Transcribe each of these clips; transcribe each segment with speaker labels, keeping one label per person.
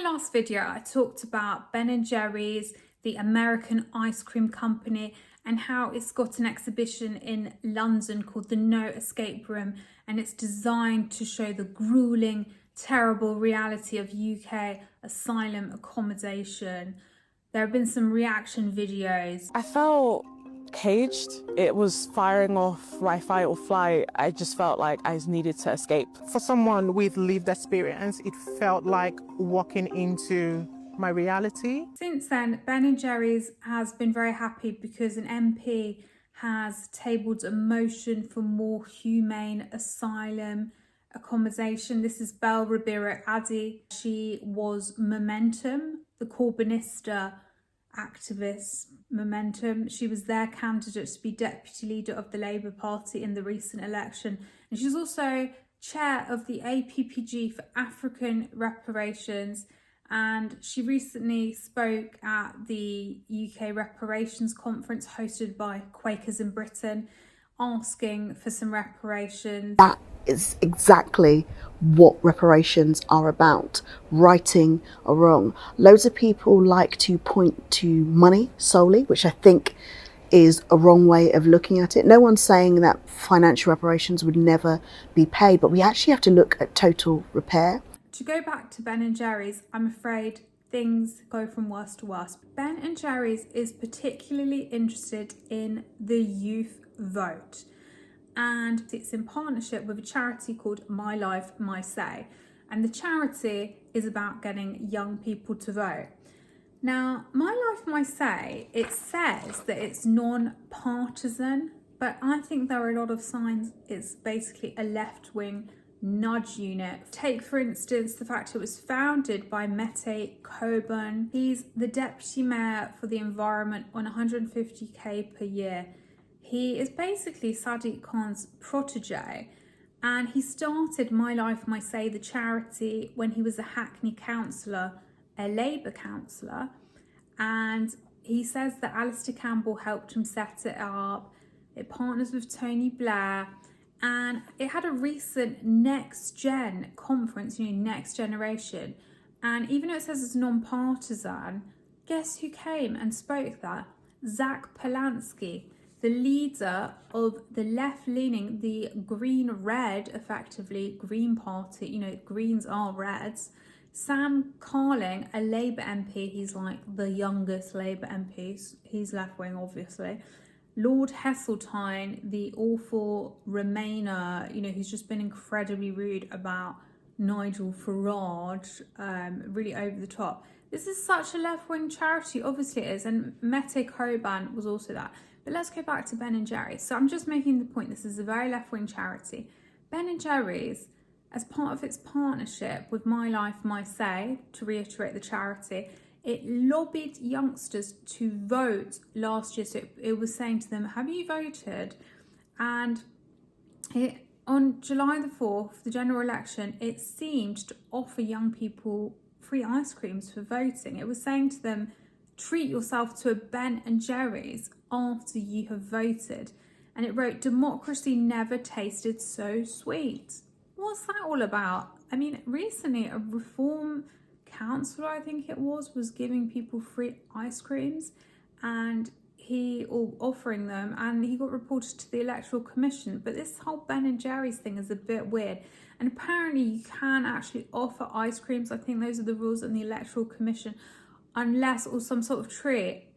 Speaker 1: last video, I talked about Ben & Jerry's, the American ice cream company, and how it's got an exhibition in London called the No Escape Room, and it's designed to show the grueling, terrible reality of UK asylum accommodation. There have been some reaction videos.
Speaker 2: I felt caged. It was firing off my fight or flight. I just felt like I needed to escape.
Speaker 3: For someone with lived experience, it felt like walking into my reality.
Speaker 1: Since then, Ben & Jerry's has been very happy because an MP has tabled a motion for more humane asylum accommodation. This is Belle Ribeiro Addy. She was Momentum, the Corbynista activist Momentum. She was their candidate to be deputy leader of the Labour Party in the recent election. And she's also chair of the APPG for African reparations. And she recently spoke at the UK reparations conference hosted by Quakers in Britain, asking for some reparations.
Speaker 4: That is exactly what reparations are about, righting a wrong. Loads of people like to point to money solely, which I think is a wrong way of looking at it. No one's saying that financial reparations would never be paid, but we actually have to look at total repair.
Speaker 1: To go back to Ben & Jerry's, I'm afraid things go from worse to worse. Ben & Jerry's is particularly interested in the youth vote, and it's in partnership with a charity called My Life, My Say. And the charity is about getting young people to vote. Now, My Life, My Say, it says that it's non-partisan, but I think there are a lot of signs it's basically a left-wing nudge unit. Take, for instance, the fact it was founded by Mette Coburn. He's the deputy mayor for the environment on 150k per year. He is basically Sadiq Khan's protege, and he started My Life, My Say, the charity, when he was a Hackney councillor, a Labour councillor, and he says that Alistair Campbell helped him set it up. It partners with Tony Blair, and it had a recent Next Gen conference, Next Generation, and even though it says it's non-partisan, guess who came and spoke there? Zach Polanski, the leader of the left-leaning, the green-red, effectively, Green Party, Greens are Reds. Sam Carling, a Labour MP, he's like the youngest Labour MP, he's left-wing, obviously. Lord Heseltine, the awful Remainer, who's just been incredibly rude about Nigel Farage, really over the top. This is such a left-wing charity, obviously it is, and Mette Coburn was also that. But let's go back to Ben & Jerry's. So I'm just making the point, this is a very left-wing charity. Ben & Jerry's, as part of its partnership with My Life, My Say, to reiterate the charity, it lobbied youngsters to vote last year. So it was saying to them, have you voted? And on July the 4th, the general election, it seemed to offer young people free ice creams for voting. It was saying to them, treat yourself to a Ben & Jerry's after you have voted. And it wrote, democracy never tasted so sweet. What's that all about? I mean, recently a reform councillor, I think it was giving people free ice creams and offering them, and he got reported to the Electoral Commission. But this whole Ben & Jerry's thing is a bit weird, and apparently you can actually offer ice creams. I think those are the rules in the Electoral Commission, unless, or some sort of treat.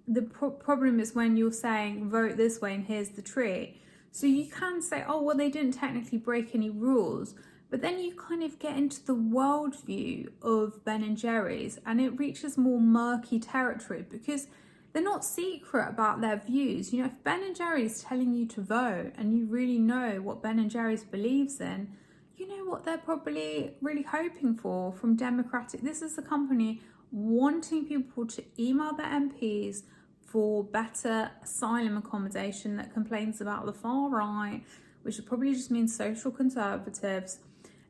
Speaker 1: The problem is when you're saying vote this way and here's the treat. So you can say, oh well, they didn't technically break any rules, but then you kind of get into the worldview of Ben & Jerry's and it reaches more murky territory because they're not secret about their views. If Ben & Jerry's telling you to vote and you really know what Ben & Jerry's believes in, you know what they're probably really hoping for from democratic. This is a company wanting people to email their MPs for better asylum accommodation that complains about the far right, which probably just means social conservatives.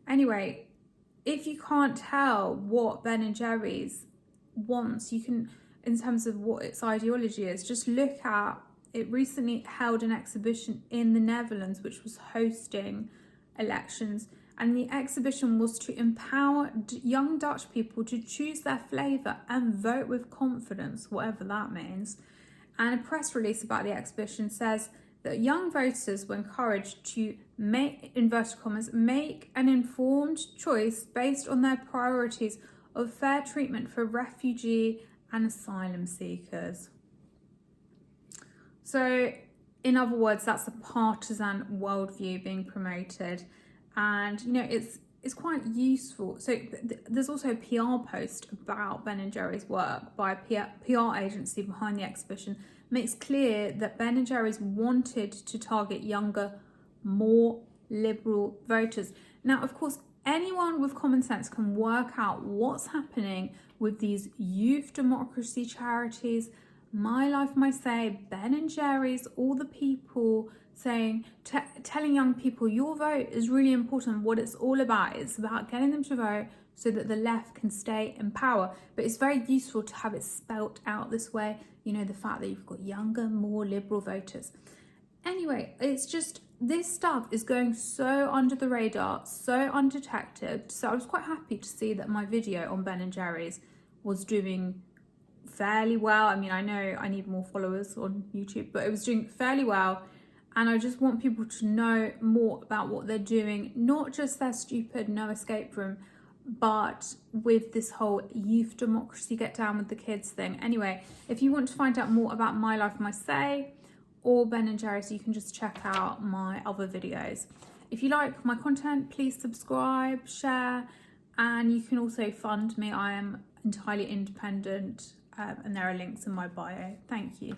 Speaker 1: Anyway, if you can't tell what Ben & Jerry's wants, you can, in terms of what its ideology is, just look at, it recently held an exhibition in the Netherlands, which was hosting elections, And the exhibition was to empower young Dutch people to choose their flavour and vote with confidence, whatever that means. And a press release about the exhibition says that young voters were encouraged to make, inverted commas, make an informed choice based on their priorities of fair treatment for refugee and asylum seekers. So, in other words, that's a partisan worldview being promoted. And, you know, it's quite useful. So there's also a PR post about Ben & Jerry's work by a PR agency behind the exhibition. Makes clear that Ben & Jerry's wanted to target younger, more liberal voters. Now, of course, anyone with common sense can work out what's happening with these youth democracy charities, My Life, My Say, Ben & Jerry's, all the people saying, telling young people your vote is really important. What it's all about, it's about getting them to vote so that the left can stay in power. But it's very useful to have it spelt out this way, you know, the fact that you've got younger, more liberal voters. Anyway, it's just, this stuff is going so under the radar, so undetected. So I was quite happy to see that my video on Ben & Jerry's was doing fairly well. I mean, I know I need more followers on YouTube, but it was doing fairly well. And I just want people to know more about what they're doing, not just their stupid no escape room, but with this whole youth democracy, get down with the kids thing. Anyway, if you want to find out more about My Life, My Say or Ben & Jerry's, you can just check out my other videos. If you like my content, please subscribe, share, and you can also fund me. I am entirely independent, and there are links in my bio. Thank you.